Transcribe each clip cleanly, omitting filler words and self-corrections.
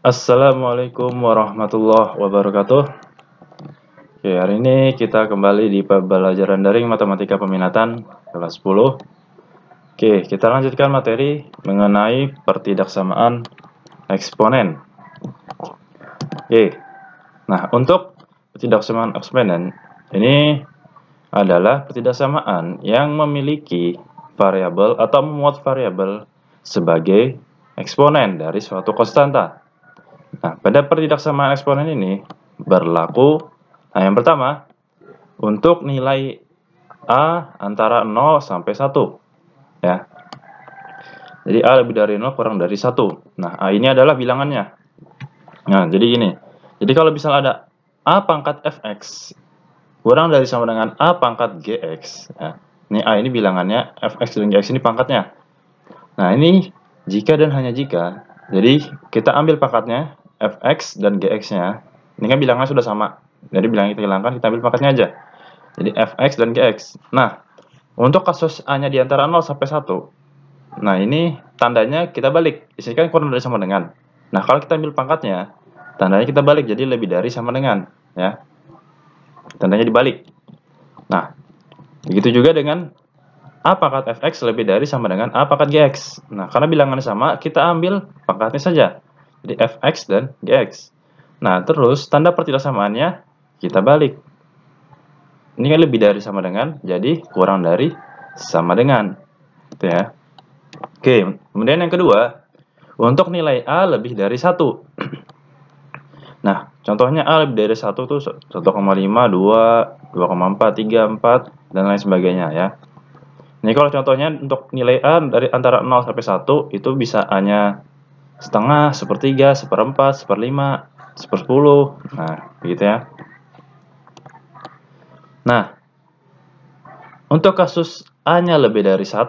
Assalamualaikum warahmatullahi wabarakatuh. Oke, hari ini kita kembali di pembelajaran daring matematika peminatan kelas 10. Oke, kita lanjutkan materi mengenai pertidaksamaan eksponen. Oke, nah untuk pertidaksamaan eksponen ini adalah pertidaksamaan yang memiliki variabel atau memuat variabel sebagai eksponen dari suatu konstanta. Nah, pada pertidaksamaan eksponen ini berlaku, yang pertama, untuk nilai A antara 0 sampai 1. Ya. Jadi A lebih dari 0 kurang dari 1. Nah, A ini adalah bilangannya. Nah, jadi gini. Jadi kalau misalnya ada A pangkat Fx kurang dari sama dengan A pangkat Gx. Ya. Ini A ini bilangannya, Fx dan Gx ini pangkatnya. Nah, ini jika dan hanya jika. Jadi kita ambil pangkatnya, Fx dan Gx-nya. Ini kan bilangnya sudah sama. Jadi bilangnya kita hilangkan, kita ambil pangkatnya aja. Jadi Fx dan Gx. Nah, untuk kasus A-nya di antara 0 sampai 1. Nah, ini tandanya kita balik. Di sini kan kurang dari sama dengan. Nah, kalau kita ambil pangkatnya, tandanya kita balik. Jadi lebih dari sama dengan. Ya. Tandanya dibalik. Nah, begitu juga dengan A pangkat Fx lebih dari sama dengan A pangkat Gx. Nah, karena bilangannya sama, kita ambil pangkatnya saja. Jadi Fx dan Gx. Nah, terus tanda pertidaksamaannya kita balik. Ini kan lebih dari sama dengan, jadi kurang dari sama dengan. Gitu ya. Oke, kemudian yang kedua, untuk nilai A lebih dari 1. Nah, contohnya A lebih dari 1 tuh 1,5, 2, 2,4, 3, 4, dan lain sebagainya ya. Ini kalau contohnya untuk nilai A dari antara 0 sampai 1 itu bisa A-nya setengah, sepertiga, seperempat, seperlima, sepersepuluh. Nah, begitu ya. Nah, untuk kasus A-nya lebih dari 1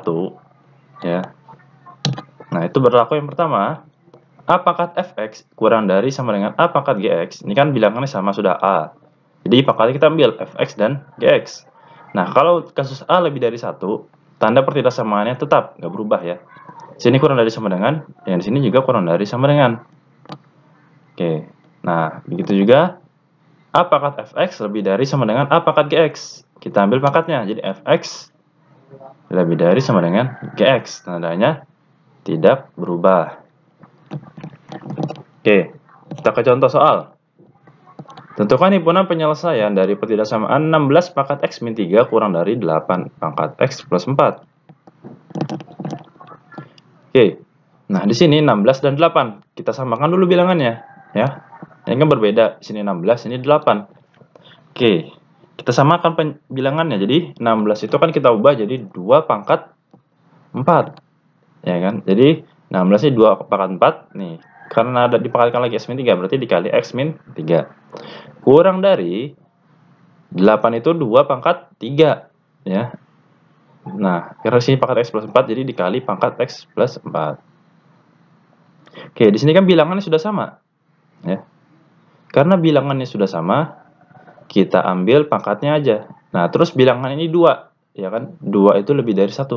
ya. Nah, itu berlaku yang pertama, A pangkat Fx kurang dari sama dengan A pangkat Gx. Ini kan bilangannya sama sudah A. Jadi pangkatnya kita ambil Fx dan Gx. Nah, kalau kasus A lebih dari 1, tanda pertidaksamaannya tetap nggak berubah ya. Sini kurang dari sama dengan, yang di sini juga kurang dari sama dengan. Oke. Nah, begitu juga A pangkat Fx lebih dari sama dengan A pangkat Gx. Kita ambil pangkatnya. Jadi Fx lebih dari sama dengan Gx. Tandanya tidak berubah. Oke, kita ke contoh soal. Tentukan himpunan penyelesaian dari pertidaksamaan 16 pangkat X min 3 kurang dari 8 pangkat X plus 4. Oke, nah di sini 16 dan 8. Kita samakan dulu bilangannya. Ya, ini kan berbeda. Di sini 16, ini 8. Oke, kita samakan bilangannya. Jadi 16 itu kan kita ubah jadi 2 pangkat 4. Ya kan, jadi 16 ini 2 pangkat 4. Nih, karena ada dipangkatkan lagi X min 3, berarti dikali X min 3. Kurang dari 8 itu 2 pangkat 3. Ya. Nah, karena sini pangkat X plus 4, jadi dikali pangkat X plus 4. Oke, di sini kan bilangannya sudah sama. Ya. Karena bilangannya sudah sama, kita ambil pangkatnya aja. Nah, terus bilangan ini 2. Ya kan, 2 itu lebih dari 1.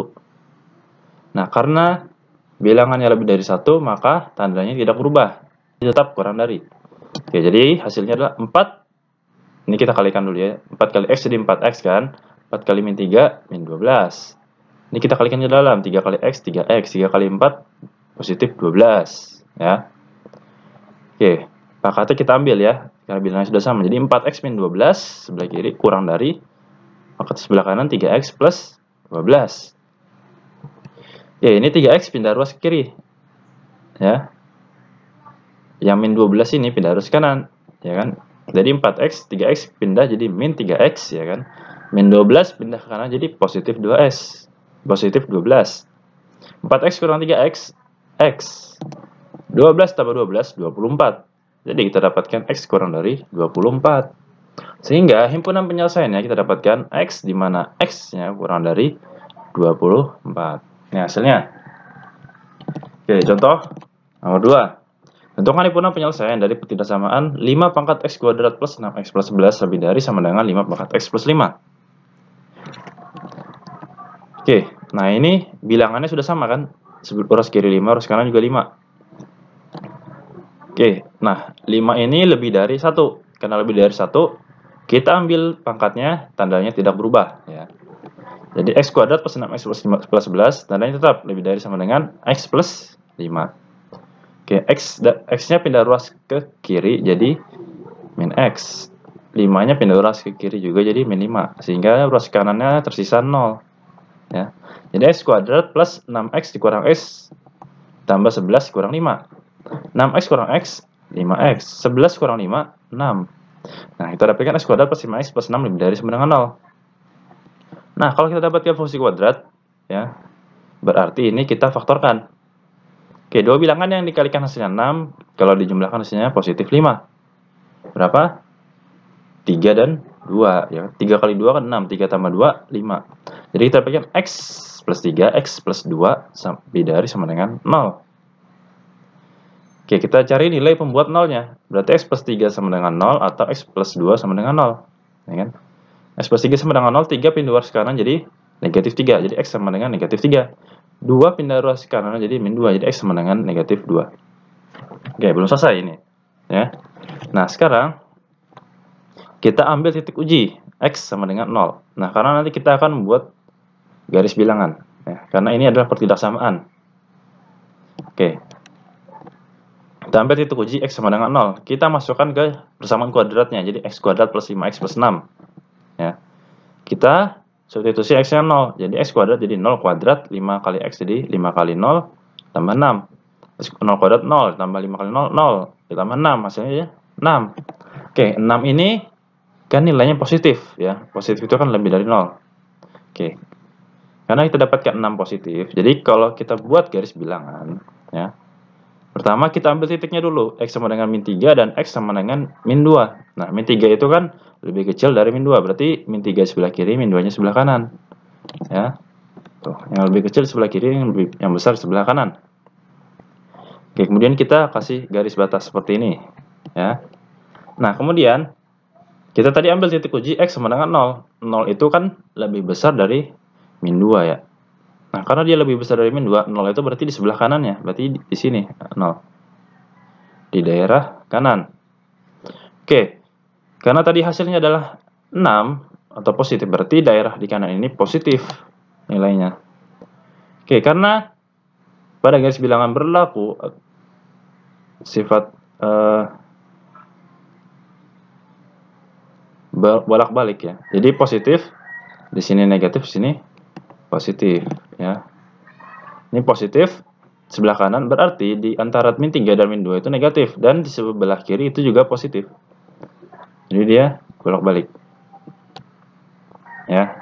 Nah, karena bilangannya lebih dari 1, maka tandanya tidak berubah. Tetap kurang dari. Oke, jadi hasilnya adalah 4. Ini kita kalikan dulu ya. 4 kali X jadi 4X kan. 4 kali min 3, min 12. Ini kita kalikan ke dalam. 3 kali X, 3X. 3 kali 4, positif 12. Ya. Oke, pangkatnya kita ambil ya. Karena bilangnya sudah sama. Jadi 4X min 12, sebelah kiri kurang dari pangkat sebelah kanan 3X plus 12. Ya, ini 3X pindah ruas ke kiri. Ya. Yang min 12 ini pindah ruas ke kanan. Ya kan. Jadi 4X, 3X pindah jadi min 3X ya kan. Min 12 pindah ke kanan jadi positif 2S. Positif 12. 4X kurang 3X, X. 12 tambah 12, 24. Jadi kita dapatkan X kurang dari 24. Sehingga himpunan penyelesaiannya kita dapatkan X, di mana X-nya kurang dari 24. Ini hasilnya. Oke, contoh nomor 2. Tentukan himpunan penyelesaian dari pertidaksamaan 5 pangkat X kuadrat plus 6X plus 11 lebih dari sama dengan 5 pangkat X plus 5. Oke, nah ini bilangannya sudah sama kan? Ruas kiri 5, ruas kanan juga 5. Oke, nah 5 ini lebih dari 1. Karena lebih dari 1, kita ambil pangkatnya, tandanya tidak berubah. Ya. Jadi x kuadrat plus 6x plus 11, tandanya tetap lebih dari sama dengan x plus 5. Oke, x-nya pindah ruas ke kiri, jadi min x. 5-nya pindah ruas ke kiri juga, jadi min 5. Sehingga ruas kanannya tersisa 0. Ya. Jadi x kuadrat plus 6x dikurang x tambah 11 kurang 5. 6x kurang x, 5x. 11 kurang 5, 6. Nah, kita dapatkan x kuadrat plus 5x plus 6 lebih dari sama dengan 0. Nah, kalau kita dapatkan fungsi kuadrat, ya, berarti ini kita faktorkan. Oke, dua bilangan yang dikalikan hasilnya 6, kalau dijumlahkan hasilnya positif 5. Berapa? 3 dan 2. Ya. 3 kali 2 kan 6, 3 tambah 2, 5. Jadi kita dapatkan x plus 3, x plus 2, lebih dari sama dengan 0. Oke, kita cari nilai pembuat nolnya. Berarti x plus 3 sama dengan 0 atau x plus 2 sama dengan 0. Ya kan? X plus 3 sama dengan 0, 3 pindah ruas kanan jadi negatif 3. Jadi x sama dengan negatif 3. 2 pindah ruas kanan jadi min 2. Jadi x sama dengan negatif 2. Oke, belum selesai ini. Ya. Nah, sekarang kita ambil titik uji. X sama dengan 0. Nah, karena nanti kita akan membuat garis bilangan. Ya, karena ini adalah pertidaksamaan. Oke. Kita ambil titik uji x sama dengan 0. Kita masukkan ke persamaan kuadratnya. Jadi x kuadrat plus 5x plus 6. Ya. Kita substitusi x-nya 0. Jadi x kuadrat jadi 0 kuadrat. 5 kali x jadi 5 kali 0 tambah 6. 0 kuadrat 0 tambah 5 kali 0, 0. Ditambah 6. Hasilnya ya 6. Oke, 6 ini kan nilainya positif. Ya. Positif itu kan lebih dari 0. Oke. Karena kita dapatkan 6 positif. Jadi kalau kita buat garis bilangan. Ya. Pertama kita ambil titiknya dulu, x sama dengan min 3 dan x sama dengan min 2. Nah, min 3 itu kan lebih kecil dari min 2, berarti min 3 sebelah kiri, min 2-nya sebelah kanan. Ya. Tuh, yang lebih kecil sebelah kiri, yang besar sebelah kanan. Oke, kemudian kita kasih garis batas seperti ini, ya. Nah, kemudian kita tadi ambil titik uji x sama dengan 0. 0 itu kan lebih besar dari min 2 ya. Nah, karena dia lebih besar dari min 2, 0 itu berarti di sebelah kanannya. Berarti di sini, 0. Di daerah kanan. Oke, karena tadi hasilnya adalah 6 atau positif, berarti daerah di kanan ini positif nilainya. Oke, karena pada garis bilangan berlaku sifat bolak-balik ya. Jadi positif, di sini negatif, di sini positif ya. Ini positif sebelah kanan, berarti di antara min 3 dan min 2 itu negatif, dan di sebelah kiri itu juga positif. Jadi dia bolak-balik. Ya.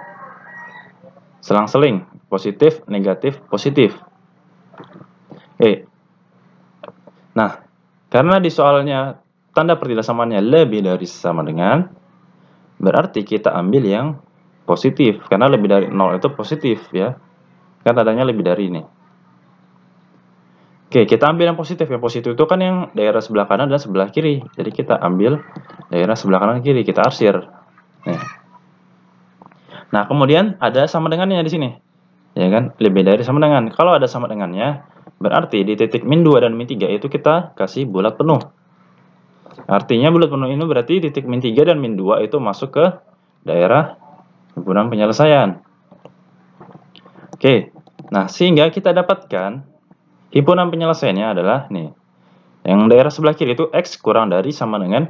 Selang-seling, positif, negatif, positif. Oke. Nah, karena di soalnya tanda pertidaksamaannya lebih dari sama dengan, berarti kita ambil yang positif, karena lebih dari 0 itu positif ya. Kan tandanya lebih dari ini. Oke, kita ambil yang positif. Yang positif itu kan yang daerah sebelah kanan dan sebelah kiri. Jadi kita ambil daerah sebelah kanan dan kiri, kita arsir. Nah, kemudian ada sama dengannya di sini. Ya kan? Lebih dari sama dengan. Kalau ada sama dengannya, berarti di titik min 2 dan min 3 itu kita kasih bulat penuh. Artinya bulat penuh ini berarti titik min 3 dan min 2 itu masuk ke daerah himpunan penyelesaian. Oke. Nah, sehingga kita dapatkan himpunan penyelesaiannya adalah nih. Yang daerah sebelah kiri itu x kurang dari sama dengan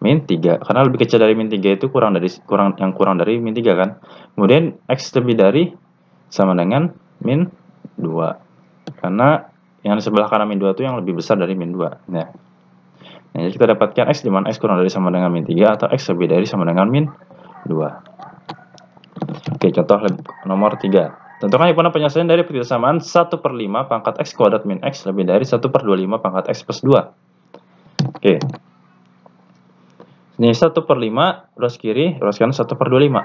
min 3. Karena lebih kecil dari min 3 itu kurang dari min 3 kan. Kemudian x lebih dari sama dengan min 2. Karena yang di sebelah kanan min 2 itu yang lebih besar dari min 2. Nah, jadi kita dapatkan x di mana x kurang dari sama dengan min 3 atau x lebih dari sama dengan min 2. Oke, contoh nomor 3. Tentukan himpunan penyelesaian dari pertidakssamaan 1/5 pangkat x kuadrat min x lebih dari 1/25 pangkat x plus 2. Oke. Ini 1/5, ruas kiri, ruas kanan 1/25.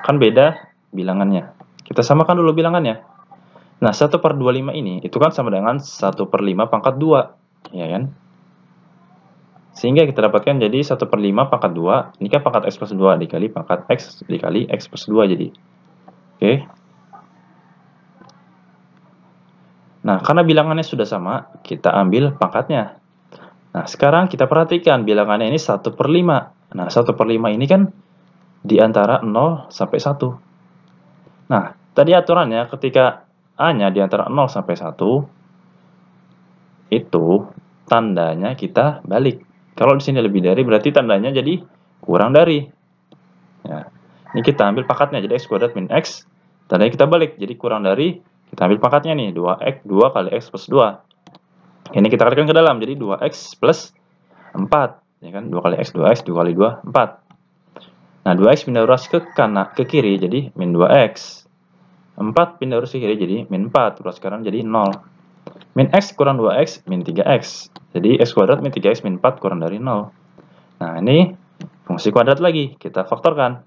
Kan beda bilangannya. Kita samakan dulu bilangannya. Nah, 1/25 ini itu kan sama dengan 1/5 pangkat 2. Ya kan? Sehingga kita dapatkan jadi 1/5 pangkat 2. Ini kan pangkat x plus 2 dikali pangkat x dikali x plus 2 jadi. Oke. Nah, karena bilangannya sudah sama, kita ambil pangkatnya. Nah, sekarang kita perhatikan bilangannya ini 1/5. Nah, 1/5 ini kan di antara 0 sampai 1. Nah, tadi aturannya ketika A-nya di antara 0 sampai 1, itu tandanya kita balik. Kalau di sini lebih dari, berarti tandanya jadi kurang dari. Ya. Ini kita ambil pangkatnya, jadi x kuadrat min x, tandanya kita balik, jadi kurang dari, kita ambil pangkatnya nih, 2 kali x plus 2. Ini kita kalikan ke dalam, jadi 2x plus 4. Ya kan? 2 kali x, 2x, 2 kali 2, 4. Nah, 2x pindah ruas ke kanan, ke kiri, jadi min 2x. 4 pindah ruas ke kiri, jadi min 4. Ruas kanan jadi 0. Min x kurang 2x, min 3x. Jadi x kuadrat min 3x min 4 kurang dari 0. Nah, ini fungsi kuadrat lagi, kita faktorkan.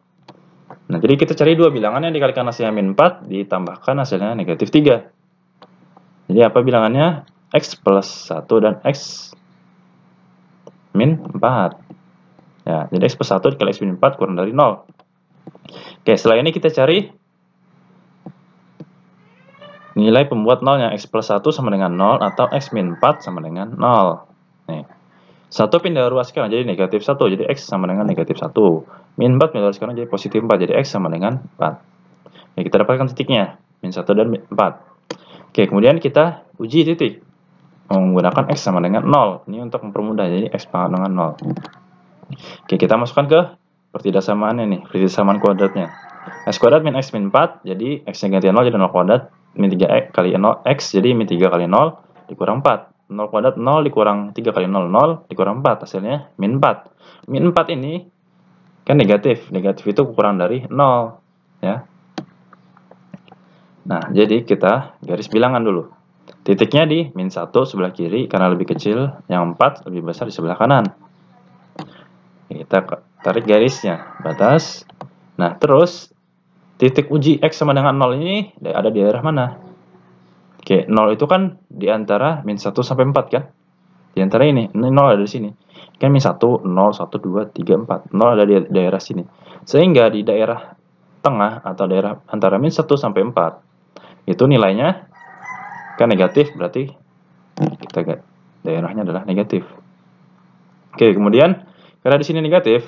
Nah, jadi kita cari dua bilangan yang dikalikan hasilnya min 4, ditambahkan hasilnya negatif 3. Jadi apa bilangannya? X plus 1 dan X min 4. Ya, jadi X plus 1 dikali X min 4 kurang dari 0. Oke, setelah ini kita cari nilai pembuat nolnya. X plus 1 sama dengan 0 atau X min 4 sama dengan 0. Nih. 1 pindah ruas kanan jadi negatif 1, jadi X sama dengan negatif 1. Min 4 pindah ruas kanan jadi positif 4, jadi X sama dengan 4. Ya, kita dapatkan titiknya, min 1 dan min 4. Oke, kemudian kita uji titik menggunakan X sama dengan 0. Ini untuk mempermudah, jadi X pangkat dengan 0. Oke, kita masukkan ke pertidaksamaan nih, pertidaksamaan kuadratnya. X kuadrat min X min 4, jadi X-nya ganti 0 jadi 0 kuadrat, min 3 kali 0, X jadi min 3 kali 0 dikurang 4. 0 kuadrat 0 dikurang 3 kali 0, 0 dikurang 4, hasilnya min 4. Min 4 ini kan negatif, negatif itu kurang dari 0. Ya. Nah, jadi kita garis bilangan dulu. Titiknya di min 1 sebelah kiri karena lebih kecil, yang 4 lebih besar di sebelah kanan. Kita tarik garisnya, batas. Nah, terus titik uji X sama dengan 0 ini ada di daerah mana? Oke, 0 itu kan di antara min 1 sampai 4 kan? Di antara ini 0 ada di sini. Kan min 1, 0, 1, 2, 3, 4. 0 ada di daerah sini. Sehingga di daerah tengah atau daerah antara min 1 sampai 4, itu nilainya kan negatif, berarti kita daerahnya adalah negatif. Oke, kemudian karena di sini negatif,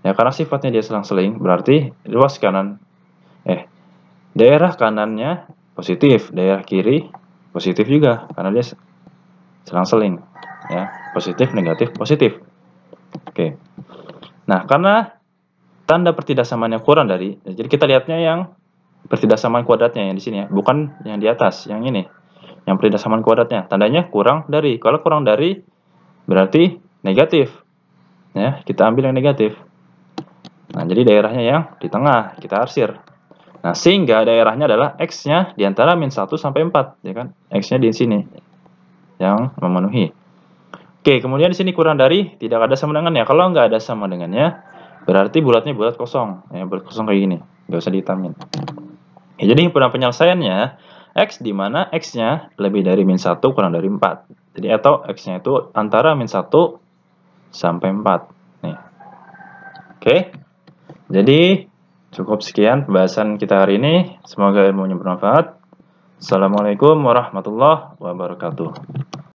ya karena sifatnya dia selang-seling, berarti ruas kanan, daerah kanannya positif, daerah kiri positif juga, karena dia selang-seling, ya, positif, negatif, positif. Oke. Nah, karena tanda pertidaksamaannya kurang dari, jadi kita lihatnya yang pertidaksamaan kuadratnya yang di sini ya, bukan yang di atas, yang ini, yang pertidaksamaan kuadratnya, tandanya kurang dari. Kalau kurang dari, berarti negatif. Ya, kita ambil yang negatif. Nah, jadi daerahnya yang di tengah, kita arsir. Nah, sehingga daerahnya adalah X-nya di antara min 1 sampai 4, ya kan? X-nya di sini yang memenuhi. Oke, kemudian di sini kurang dari, tidak ada sama dengannya. Kalau nggak ada sama dengannya, berarti bulatnya bulat kosong. Ya, bulat kosong kayak gini, nggak usah dihitamin. Ya, jadi himpunan penyelesaiannya, X di mana X-nya lebih dari min 1 kurang dari 4. Jadi atau X-nya itu antara min 1 sampai 4. Nih. Oke. Jadi cukup sekian pembahasan kita hari ini. Semoga ilmunya bermanfaat. Assalamualaikum warahmatullahi wabarakatuh.